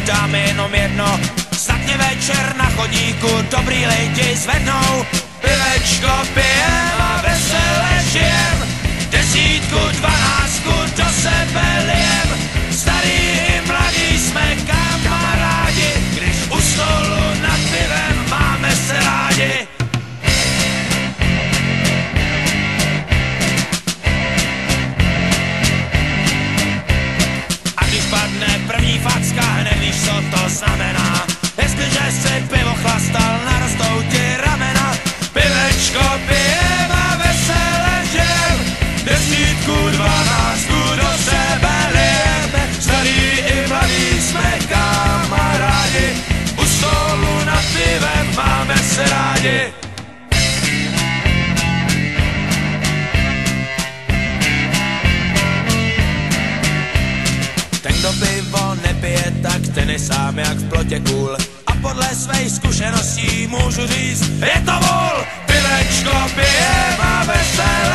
dám jenom jedno, snad mě večer na chodníku dobrý lidi zvednou. Pivečko pijem a vesele žijem, 10, 12 do sebe lijem. Starý i mladí jsme kamarádi, když u stolu nad pivem máme se rádi. A když padne první facka, nevíš, co to znamená. Jestliže si pivo chlastal, narostou ti ramena. Pivečko pijem a vesele žijem, 10, 12 do sebe lijem. Starý i mladí jsme kamarádi, u stolu nad pivem máme se rádi. Ten, kdo pivo nepije, tak ten je sám jak v plotě kůl. A podle svých zkušeností můžu říct, je to vůl. Pivečko pijem a vesele